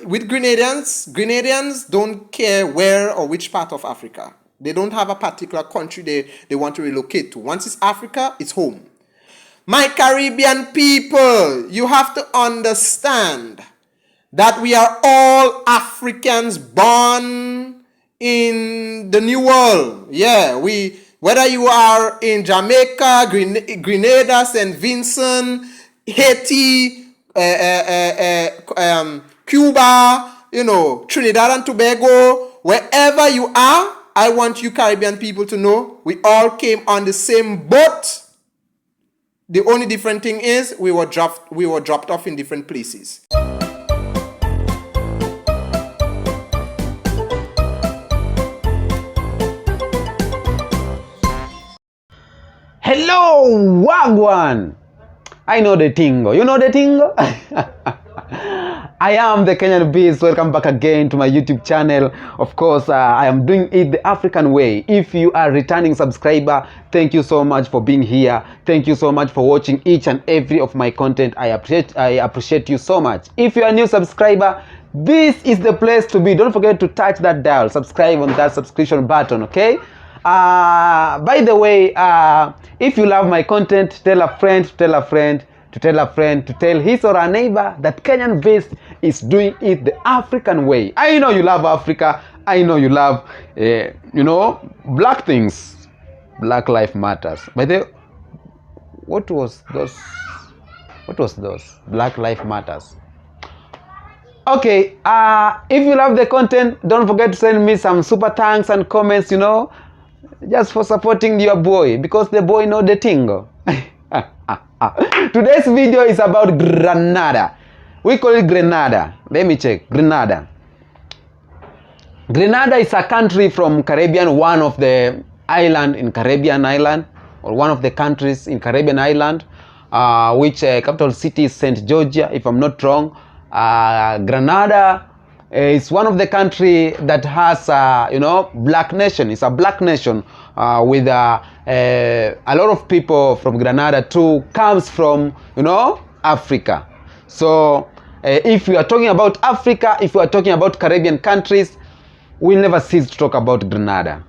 with Grenadians don't care where or which part of Africa. They don't have a particular country they want to relocate to. Once it's Africa, it's home. My Caribbean people, you have to understand that we are all Africans born in the New World. Yeah, whether you are in Jamaica, Grenada, St. Vincent, Haiti, Cuba, Trinidad and Tobago, wherever you are, I want you Caribbean people to know we all came on the same boat. The only different thing is we were dropped off in different places. Hello, Wagwan! I know the tingo. You know the tingo? I am the Kenyan Beast. Welcome back again to my YouTube channel. Of course, I am doing it the African way. If you are a returning subscriber, thank you so much for being here. Thank you so much for watching each and every of my content. I appreciate you so much. If you are a new subscriber, this is the place to be. Don't forget to touch that dial, subscribe on that subscription button, okay? By the way, if you love my content, tell a friend to tell a friend to tell a friend to tell his or her neighbor that Kenyan Beast is doing it the African way. I know you love Africa. I know you love, black things. Black life matters. By the way, what was those? Black life matters. Okay, if you love the content, don't forget to send me some super thanks and comments, just for supporting your boy, because the boy know the tingo. Today's video is about Grenada. We call it Grenada. Let me check. Grenada. Grenada is a country from Caribbean, one of the island in Caribbean island, or one of the countries in Caribbean island, which capital city is St. Georgia, if I'm not wrong. Grenada is one of the country that has, black nation. It's a black nation with a lot of people from Grenada too comes from, Africa. So if we are talking about Africa, if we are talking about Caribbean countries, we'll never cease to talk about Grenada.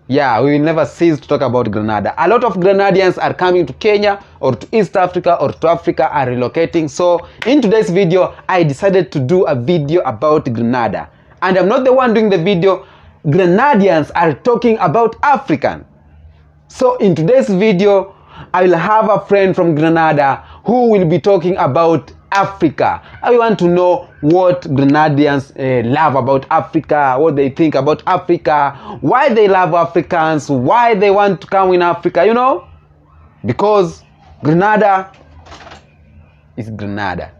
Yeah, we will never cease to talk about Grenada. A lot of Grenadians are coming to Kenya or to East Africa or to Africa, are relocating. So in today's video, I decided to do a video about Grenada. And I'm not the one doing the video. Grenadians are talking about African. So in today's video, I will have a friend from Grenada who will be talking about Africa. I want to know what Grenadians love about Africa, what they think about Africa, why they love Africans, why they want to come in Africa, because Grenada is Grenada.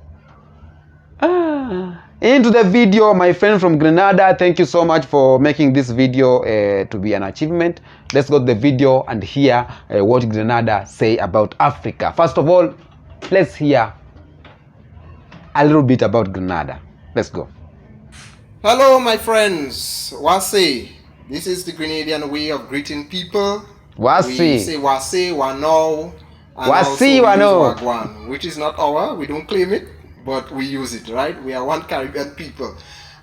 Into the video, my friend from Grenada, thank you so much for making this video to be an achievement. Let's go to the video and hear what Grenada say about Africa. First of all, let's hear a little bit about Grenada. Let's go. Hello, my friends. Wase. This is the Grenadian way of greeting people. Wase. We say wase, wano, and Wasi, wano. Wagwan, which is not our. We don't claim it, but we use it, right? We are one Caribbean people.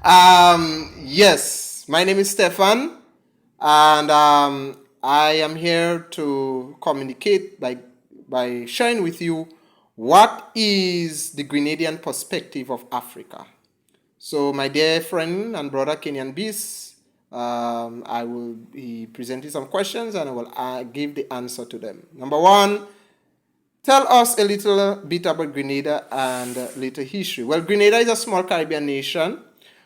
Yes, my name is Stefan, and I am here to communicate by sharing with you what is the Grenadian perspective of Africa. So my dear friend and brother Kenyan Beast, I will be presenting some questions and I will give the answer to them. Number one, tell us a little bit about Grenada and later history. Well, Grenada is a small Caribbean nation.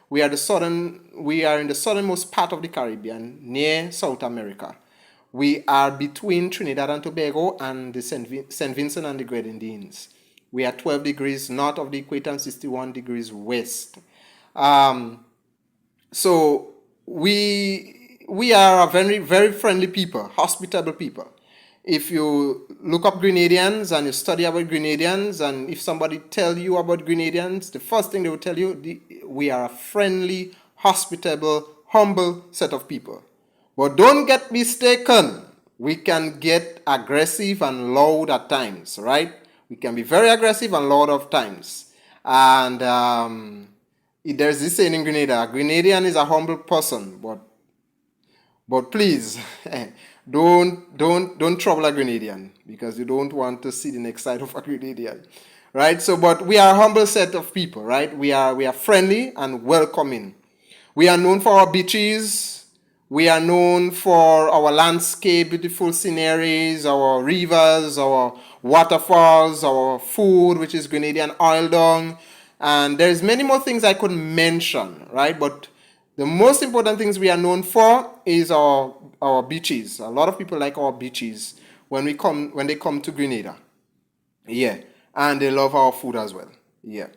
We are in the southernmost part of the Caribbean, near South America. We are between Trinidad and Tobago and the St. Vincent and the Grenadians. We are 12 degrees north of the equator and 61 degrees west. So we are a very, very friendly people, hospitable people. If you look up Grenadians and you study about Grenadians, and if somebody tell you about Grenadians, the first thing they will tell you, we are a friendly, hospitable, humble set of people. But don't get mistaken, we can get aggressive and loud at times, right? We can be very aggressive and loud at times. And there's this saying in Grenada, a Grenadian is a humble person, but please don't trouble a Grenadian, because you don't want to see the next side of a Grenadian, right? So, but we are a humble set of people, right? We are friendly and welcoming. We are known for our beaches. We are known for our landscape, beautiful sceneries, our rivers, our waterfalls, our food, which is Grenadian oil dung. And there's many more things I could mention, right? But the most important things we are known for is our beaches. A lot of people like our beaches when they come to Grenada. Yeah. And they love our food as well. Yeah.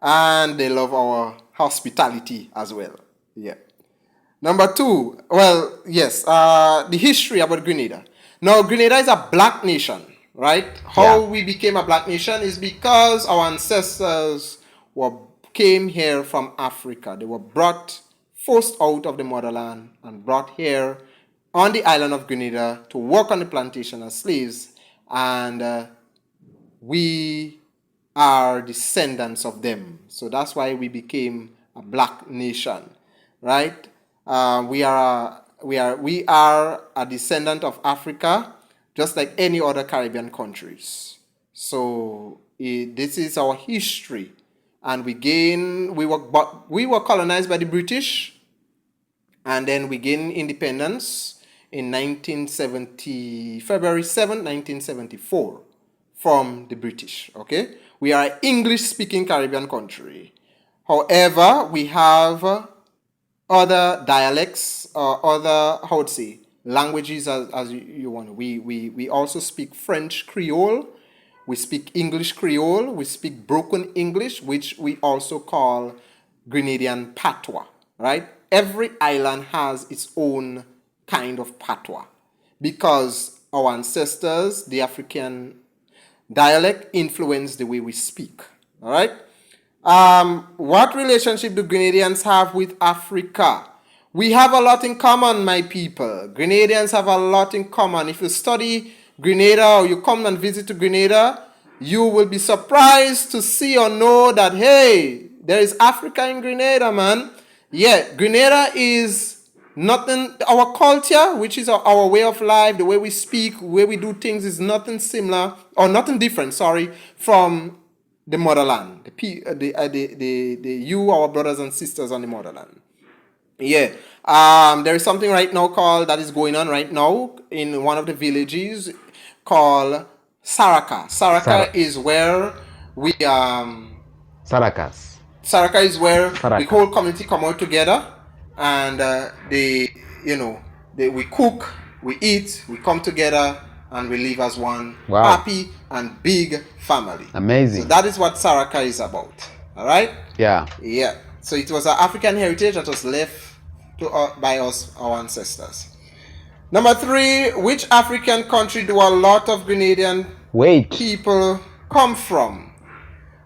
And they love our hospitality as well. Yeah. Number two, well, yes, the history about Grenada. Now, Grenada is a black nation, right? How Yeah. we became a black nation is because our ancestors came here from Africa. They were brought, forced out of the motherland and brought here on the island of Grenada to work on the plantation as slaves. And we are descendants of them. So that's why we became a black nation, right? We are a descendant of Africa, just like any other Caribbean countries. So this is our history, and we were colonized by the British, and then we gained independence in 1970, February 7th, 1974, from the British. Okay, we are an English-speaking Caribbean country. However, we have other dialects or other, how to say, languages as you want. We also speak French Creole, we speak English Creole, we speak broken English, which we also call Grenadian patois, right? Every island has its own kind of patois because our ancestors, the African dialect, influenced the way we speak, all right? What relationship do Grenadians have with Africa? We have a lot in common, my people. Grenadians have a lot in common. If you study Grenada or you come and visit to Grenada, you will be surprised to see or know that, hey, there is Africa in Grenada, man. Yeah, Grenada is nothing, our culture, which is our way of life, the way we speak, the way we do things is nothing similar, or nothing different, sorry, from the motherland, our brothers and sisters on the motherland. Yeah. There is something right now called that is going on right now in one of the villages called Saraka. Sara- Saraka is where we Saracas. Saraka is where the Saraka. whole community come out together, and we cook, we eat, we come together, and we live as one Wow. happy and big family. Amazing. So that is what Saraka is about. All right. Yeah. Yeah. So it was an African heritage that was left by us, our ancestors. Number three, which African country do a lot of Grenadian Wait. people come from?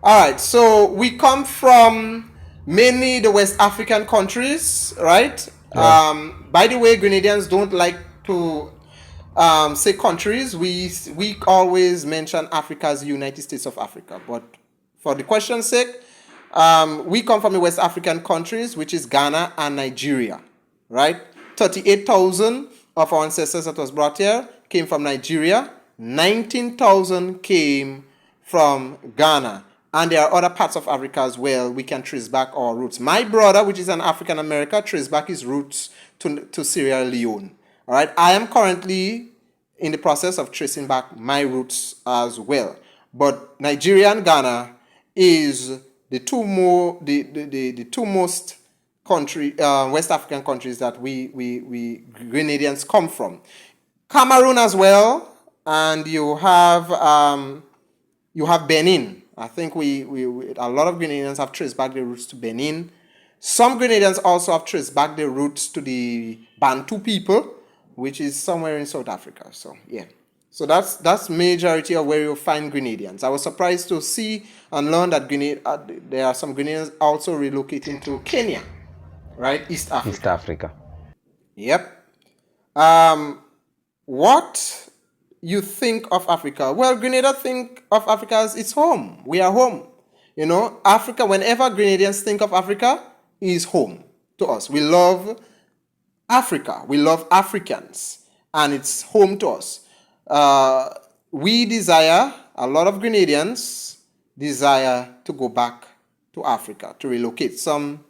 All right, so we come from mainly the West African countries, right? Yeah. By the way, Grenadians don't like to say countries. We always mention Africa as the United States of Africa, but for the question's sake, we come from the West African countries, which is Ghana and Nigeria, right? 38,000 of our ancestors that was brought here came from Nigeria. 19,000 came from Ghana. And there are other parts of Africa as well. We can trace back our roots. My brother, which is an African American, traced back his roots to Sierra Leone. All right. I am currently in the process of tracing back my roots as well. But Nigeria and Ghana is the two most West African countries that we Grenadians come from. Cameroon as well, and you have Benin. I think we a lot of Grenadians have traced back their roots to Benin. Some Grenadians also have traced back their roots to the Bantu people, which is somewhere in South Africa. So yeah, so that's majority of where you'll find Grenadians. I was surprised to see and learn that there are some Grenadians also relocating to Kenya, right, East Africa. East Africa. Yep. What you think of Africa? Well, Grenada think of Africa as its home. We are home. You know, Africa, whenever Grenadians think of Africa, is home to us. We love Africa. We love Africans, and it's home to us. We desire, a lot of Grenadians desire to go back to Africa, to relocate. Some,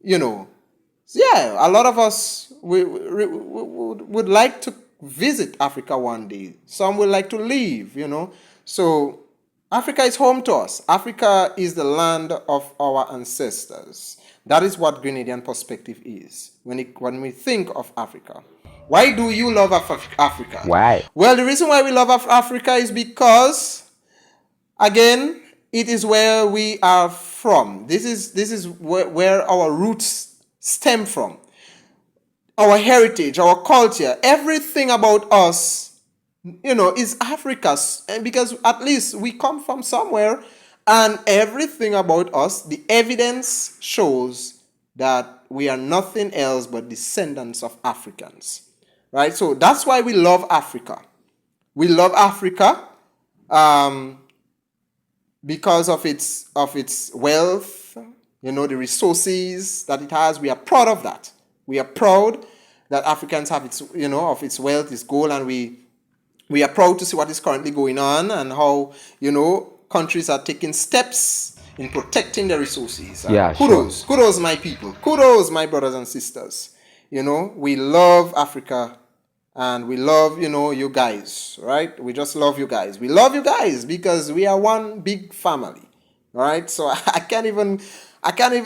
you know, yeah, a lot of us would like to visit Africa one day. Some would like to leave, you know. So Africa is home to us. Africa is the land of our ancestors. That is what Grenadian perspective is when we think of Africa. Why do you love Africa? Why? Well, the reason why we love Africa is because, again, it is where we are from. This is where our roots stem from. Our heritage, our culture, everything about us, you know, is Africa's. And because at least we come from somewhere, and everything about us, the evidence shows that we are nothing else but descendants of Africans. Right? So that's why we love Africa. We love Africa because of its wealth, you know, the resources that it has. We are proud of that. We are proud that Africans have its, you know, of its wealth, its gold, and we are proud to see what is currently going on and how, you know, countries are taking steps in protecting their resources. Yeah, kudos, kudos, my people. Kudos, my brothers and sisters. You know, we love Africa. And we love, you know, you guys, right? We just love you guys. We love you guys because we are one big family, right? So I can't even,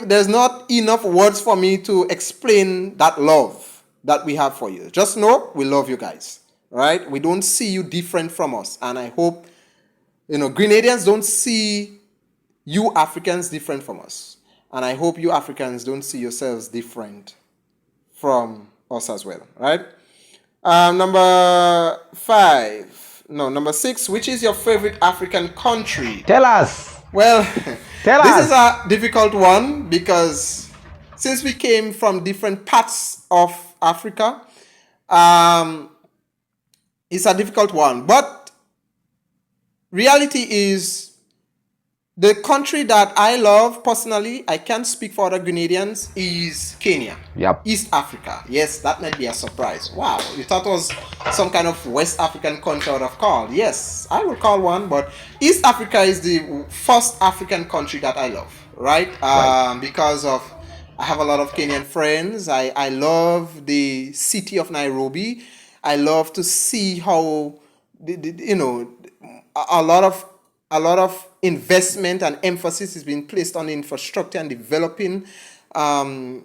there's not enough words for me to explain that love that we have for you. Just know we love you guys, right? We don't see you different from us. And I hope, you know, Grenadians don't see you Africans different from us. And I hope you Africans don't see yourselves different from us as well, right? Number 6, which is your favorite African country? Tell us. Well, Tell this us. is a difficult one because since we came from different parts of Africa, it's a difficult one. But reality is, the country that I love personally, I can't speak for other Grenadians, is Kenya. Yep. East Africa. Yes, that might be a surprise. Wow, you thought it was some kind of West African country I would have called. Yes, I would call one, but East Africa is the first African country that I love, right? Because of, I have a lot of Kenyan friends. I love the city of Nairobi. I love to see how, you know, a lot of investment and emphasis is being placed on infrastructure and developing the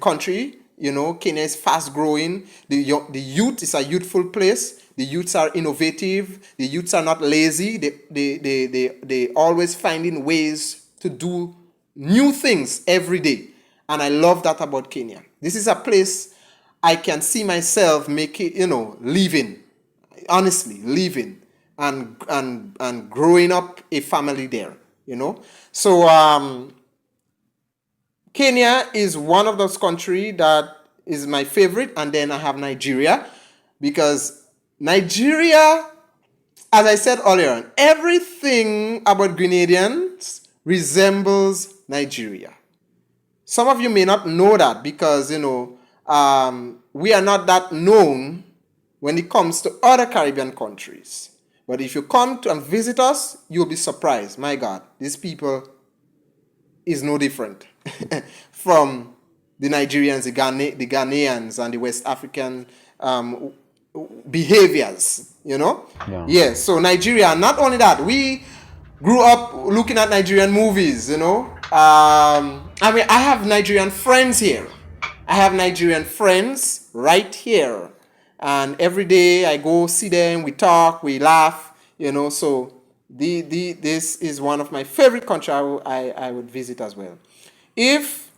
country. You know, Kenya is fast growing. The youth is a youthful place. The youths are innovative. The youths are not lazy. They always finding ways to do new things every day. And I love that about Kenya. This is a place I can see myself making, you know, living, honestly, living. And growing up a family there, you know. So Kenya is one of those countries that is my favorite, and then I have Nigeria, because Nigeria, as I said earlier, everything about Grenadians resembles Nigeria. Some of you may not know that because, you know, we are not that known when it comes to other Caribbean countries. But if you come to and visit us, you'll be surprised. My God, these people is no different from the Nigerians, the Ghanaians, and the West African behaviors, you know? Yeah. Yes, so Nigeria, not only that, we grew up looking at Nigerian movies, you know? I mean, I have Nigerian friends here. I have Nigerian friends right here. And every day I go see them, we talk, we laugh, you know. So this is one of my favorite countries I would visit as well. If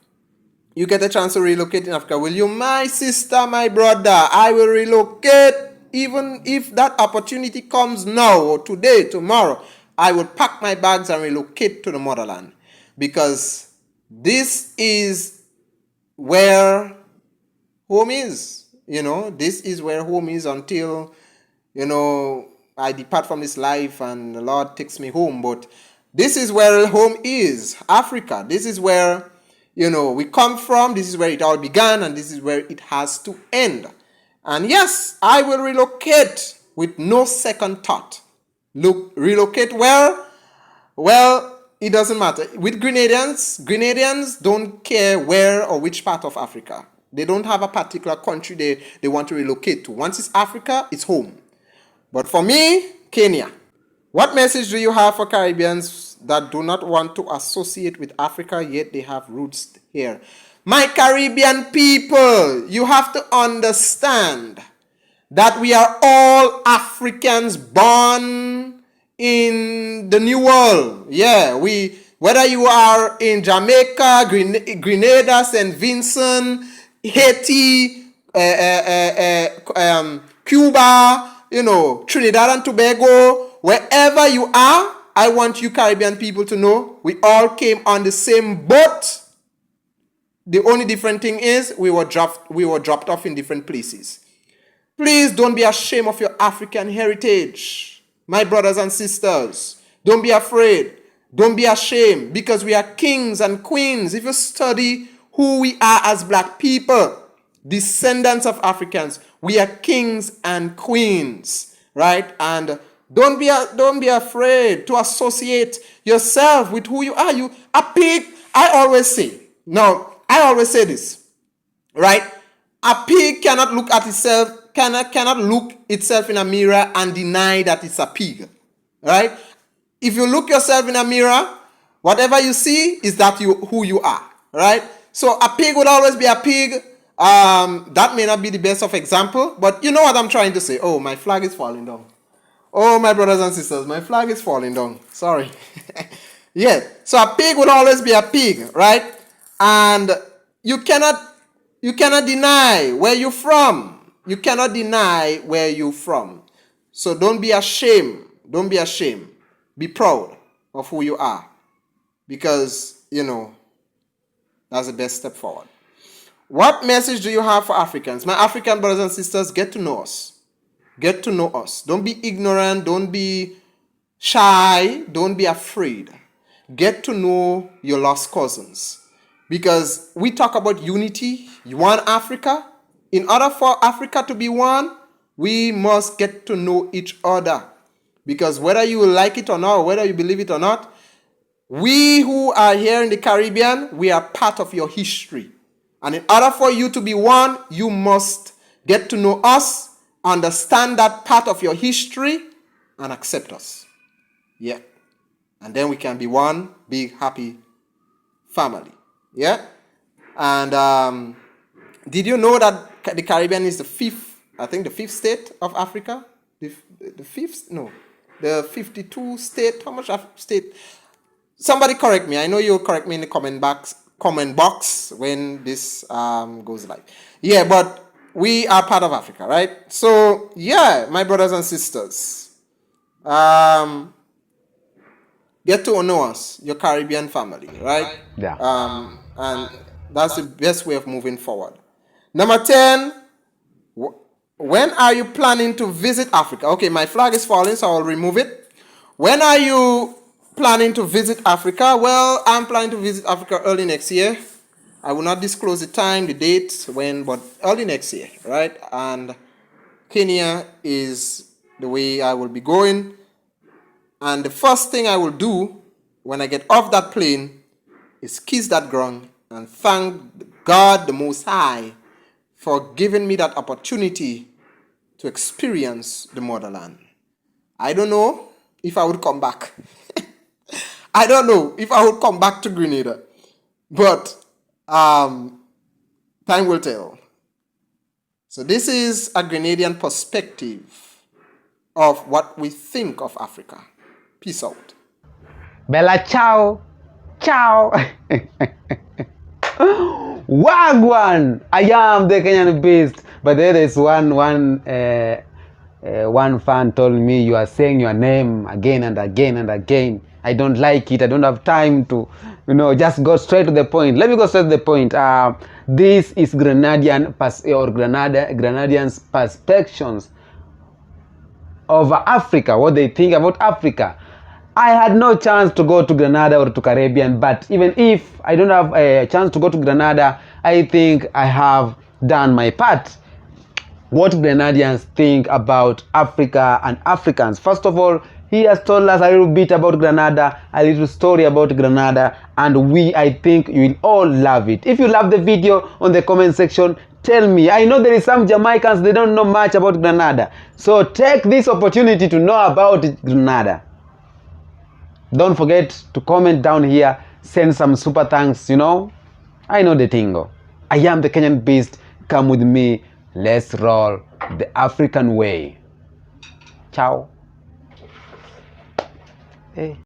you get a chance to relocate in Africa, will you? My sister, my brother, I will relocate. Even if that opportunity comes now or today, tomorrow, I will pack my bags and relocate to the motherland. Because this is where home is. You know, this is where home is until, you know, I depart from this life and the Lord takes me home. But This is where home is, Africa. This is where, we come from. This is where it all began, and this is where it has to end. And yes, I will relocate with no second thought. Look, relocate where? Well, it doesn't matter. With Grenadians don't care where or which part of Africa. They don't have a particular country they want to relocate to. Once it's Africa, it's home. But for me, Kenya. What message do you have for Caribbeans that do not want to associate with Africa, yet they have roots here? My Caribbean people, you have to understand that we are all Africans born in the New World. Yeah, whether you are in Jamaica, Grenada, St. Vincent, Haiti, Cuba, Trinidad and Tobago, wherever you are, I want you Caribbean people to know we all came on the same boat. The only different thing is we were dropped off in different places. Please don't be ashamed of your African heritage. My brothers and sisters, don't be afraid. Don't be ashamed, because we are kings and queens. If you study who we are as black people, descendants of Africans, we are kings and queens, right? And don't be afraid to associate yourself with who you are. You a pig. I always say this, right? A pig cannot look at itself, cannot look itself in a mirror and deny that it's a pig, right? If you look yourself in a mirror, whatever you see is that who you are, right? So a pig would always be a pig. That may not be the best of example, but you know what I'm trying to say. Oh, my flag is falling down. Oh, my brothers and sisters, my flag is falling down. Sorry. Yeah. So a pig would always be a pig, right? And you cannot deny where you're from. You cannot deny where you're from. So don't be ashamed. Don't be ashamed. Be proud of who you are, because, that's the best step forward. What message do you have for Africans? My African brothers and sisters, get to know us. Get to know us. Don't be ignorant. Don't be shy. Don't be afraid. Get to know your lost cousins. Because we talk about unity, one Africa. In order for Africa to be one, we must get to know each other. Because whether you like it or not, or whether you believe it or not, we who are here in the Caribbean, we are part of your history. And in order for you to be one, you must get to know us, understand that part of your history, and accept us. Yeah. And then we can be one big, happy family. Yeah. And did you know that the Caribbean is the fifth state of Africa? The 52 state. How much state? Somebody correct me. I know you'll correct me in the comment box when this goes live. Yeah, but we are part of Africa, right? So yeah, my brothers and sisters, get to know us, your Caribbean family, right? Yeah. And that's the best way of moving forward. Number 10, when are you planning to visit Africa? Okay, my flag is falling, so I'll remove it. When are you planning to visit Africa? Well, I'm planning to visit Africa early next year. I will not disclose the time, the date, when, but early next year, right? And Kenya is the way I will be going. And the first thing I will do when I get off that plane is kiss that ground and thank God the Most High for giving me that opportunity to experience the motherland. I don't know if I would come back. I don't know if I would come back to Grenada. But time will tell. So this is a Grenadian perspective of what we think of Africa. Peace out. Bella ciao. Ciao. Wagwan. I am the Kenyan beast. But there is one fan told me you are saying your name again and again and again. I don't like it. I don't have time to, just go straight to the point. Let me go straight to the point. This is Grenadians' perspectives of Africa, what they think about Africa. I had no chance to go to Grenada or to Caribbean, but even if I don't have a chance to go to Grenada, I think I have done my part. What Grenadians think about Africa and Africans. First of all, he has told us a little bit about Grenada, a little story about Grenada, and I think you will all love it. If you love the video, on the comment section, tell me. I know there is some Jamaicans, they don't know much about Grenada. So take this opportunity to know about Grenada. Don't forget to comment down here, send some super thanks, you know. I know the tingo. I am the Kenyan Beast. Come with me. Let's roll the African way. Ciao. Hey.